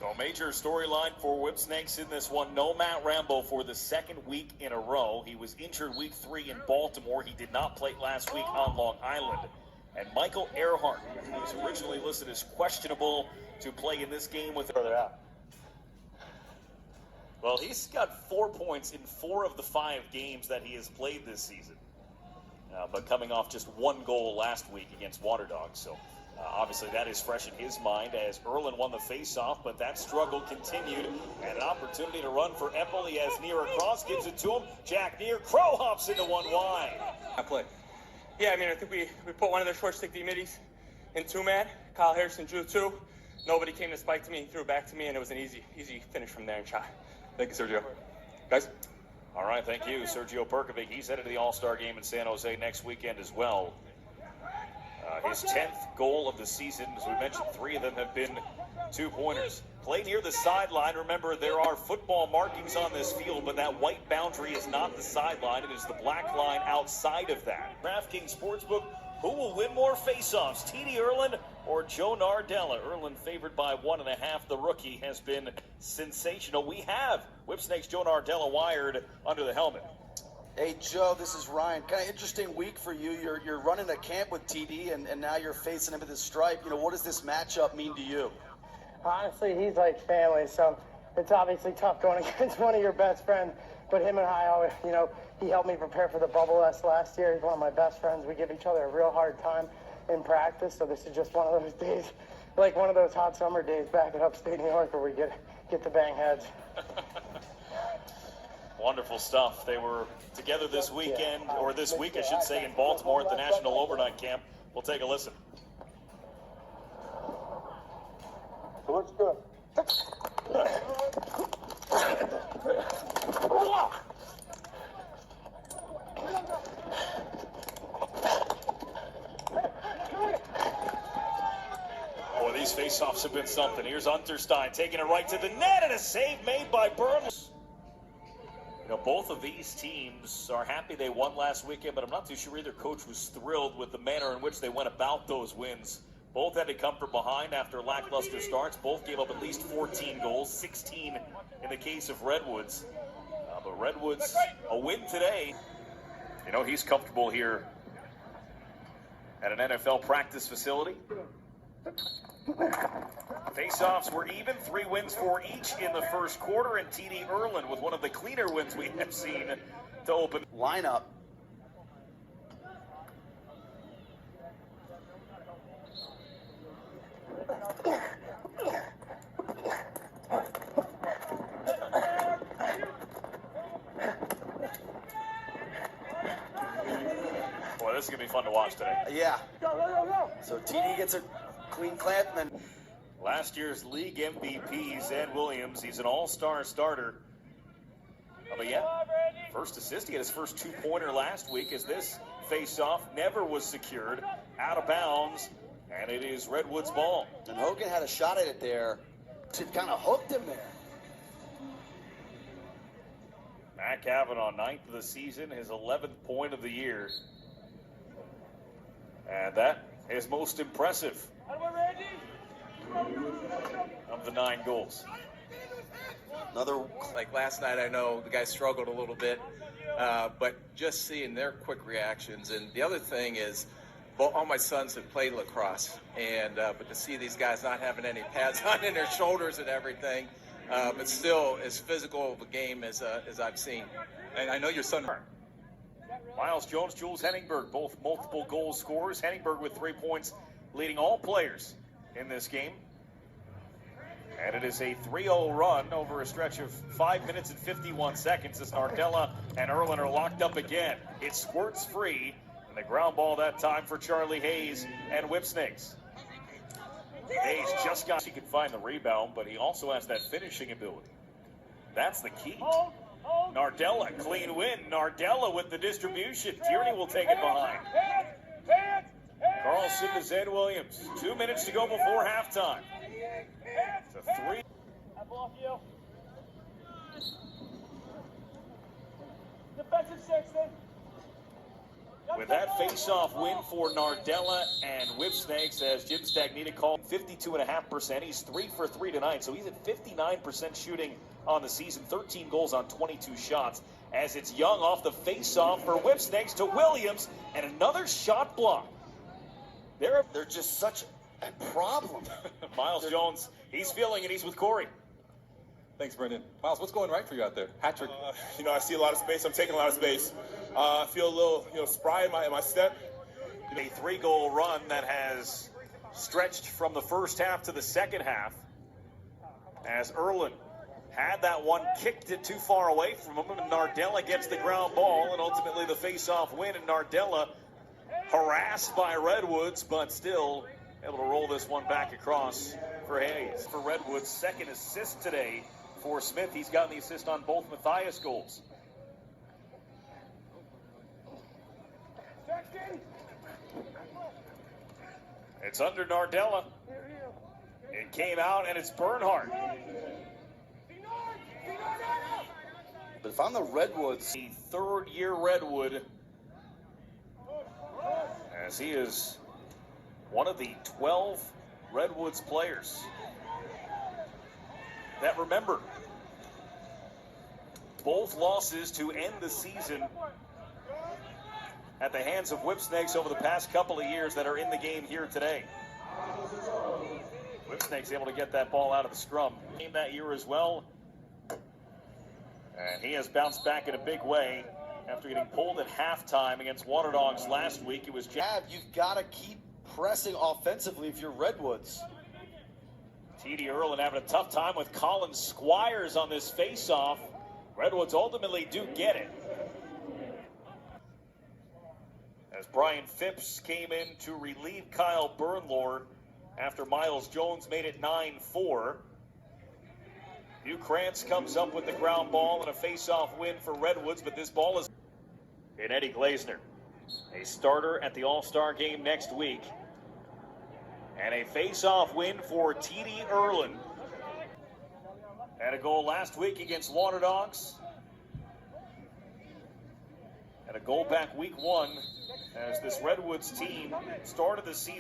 So a major storyline for Whipsnakes in this one. No Matt Rambo for the second week in a row. He was injured week 3 in Baltimore. He did not play last week on Long Island. And Michael Earhart, who was originally listed as questionable to play in this game with further out. Well, he's got 4 points in 4 of the 5 games that he has played this season. But coming off just 1 goal last week against Water Dogs. So obviously that is fresh in his mind as Ierlan won the face-off, but that struggle continued. And an opportunity to run for Eppley as Near across gives it to him. Jack Near, Crow hops into one wide. I play. Yeah, I mean, I think we put one of their short stick D-middies in 2-man. Kyle Harrison drew 2. Nobody came to spike to me, threw it back to me, and it was an easy finish from there and shot. Thank you, Sergio. Guys? All right, thank you, Sergio Perkovic. He's headed to the All-Star game in San Jose next weekend as well. His 10th goal of the season. As we mentioned, 3 of them have been 2-pointers. Play near the sideline. Remember, there are football markings on this field, but that white boundary is not the sideline. It is the black line outside of that. DraftKings Sportsbook, who will win more face-offs, TD Ierlan or Joe Nardella? Ierlan favored by 1.5. The rookie has been sensational. We have Whipsnakes Joe Nardella wired under the helmet. Hey, Joe, this is Ryan. Kind of interesting week for you. You're running a camp with TD, and now you're facing him at the stripe. You know, what does this matchup mean to you? Honestly, he's like family, so it's obviously tough going against one of your best friends. But him and I always, you know, he helped me prepare for the Bubble last year. He's one of my best friends. We give each other a real hard time in practice, so this is just one of those days, like one of those hot summer days back in upstate New York where we get to bang heads. Wonderful stuff. They were together this weekend, or this week, I should say, in Baltimore at the National Overnight Camp. We'll take a listen. Looks good. Boy, these face-offs have been something. Here's Unterstein taking it right to the net, and a save made by Burnley. You know, both of these teams are happy they won last weekend, but I'm not too sure either coach was thrilled with the manner in which they went about those wins. Both had to come from behind after lackluster starts. Both gave up at least 14 goals, 16 in the case of Redwoods. But Redwoods, a win today. You know, he's comfortable here at an NFL practice facility. Face-offs were even, 3 wins for each in the first quarter, and TD Ierlan with one of the cleaner wins we have seen to open. Lineup. Boy, this is going to be fun to watch today. Yeah. So TD gets a clean clamp, and then last year's league MVP, Zed Williams, he's an all-star starter. But yeah, first assist, he had his first 2-pointer last week as this face-off never was secured, out of bounds, and it is Redwoods' ball. And Hogan had a shot at it there to kind of hooked him there. Matt Kavanaugh, 9th of the season, his 11th point of the year. And that is most impressive of the 9 goals. Another, like last night, I know the guys struggled a little bit, but just seeing their quick reactions. And the other thing is, all my sons have played lacrosse, and but to see these guys not having any pads on in their shoulders and everything, but still as physical of a game as I've seen. And I know your son. Miles Jones, Jules Henningberg, both multiple goal scorers. Henningberg with 3 points, leading all players in this game. And it is a 3-0 run over a stretch of 5 minutes and 51 seconds as Nardella and Ierlan are locked up again. It squirts free, and the ground ball that time for Charlie Hayes and Whipsnakes. Hayes just got, he could find the rebound, but he also has that finishing ability. That's the key. Nardella, clean win. Nardella with the distribution. Tierney will take it behind. Carlson to Zed Williams. 2 minutes to go before halftime. It's a 3. Defensive 60. With that face-off win for Nardella and Whipsnakes as Jim Stagnita called 52.5%. He's 3 for 3 tonight, so he's at 59% shooting on the season, 13 goals on 22 shots. As it's Young off the face-off for Whipsnakes to Williams, and another shot block. They're just such a problem. Miles Jones, he's feeling it. He's with Corey. Thanks, Brendan. Miles, what's going right for you out there? Hat-trick. I see a lot of space. I'm taking a lot of space. I feel a little, spry in my step. A 3-goal run that has stretched from the first half to the second half. As Ierlan had that one, kicked it too far away from him, and Nardella gets the ground ball, and ultimately the face-off win, and Nardella harassed by Redwoods, but still able to roll this one back across for Hayes. For Redwoods, second assist today for Smith. He's gotten the assist on both Matthias goals. It's under Nardella. It came out, and it's Bernhardt. But if I'm the Redwoods, The third-year Redwood, as he is one of the 12 Redwoods players that remember both losses to end the season at the hands of Whipsnakes over the past couple of years that are in the game here today. Whipsnakes able to get that ball out of the scrum. Game that year as well. And he has bounced back in a big way after getting pulled at halftime against Water Dogs last week. It was you've got to keep pressing offensively if you're Redwoods. T.D. Ierlan having a tough time with Colin Squires on this face-off. Redwoods ultimately do get it. As Brian Phipps came in to relieve Kyle Bernlor after Miles Jones made it 9-4. Hugh Krantz comes up with the ground ball and a face-off win for Redwoods, but this ball is in Eddie Glazner, a starter at the All-Star game next week. And a face-off win for T.D. Ierlan. Had a goal last week against Water Dogs. Had a goal back week 1 as this Redwoods team started the season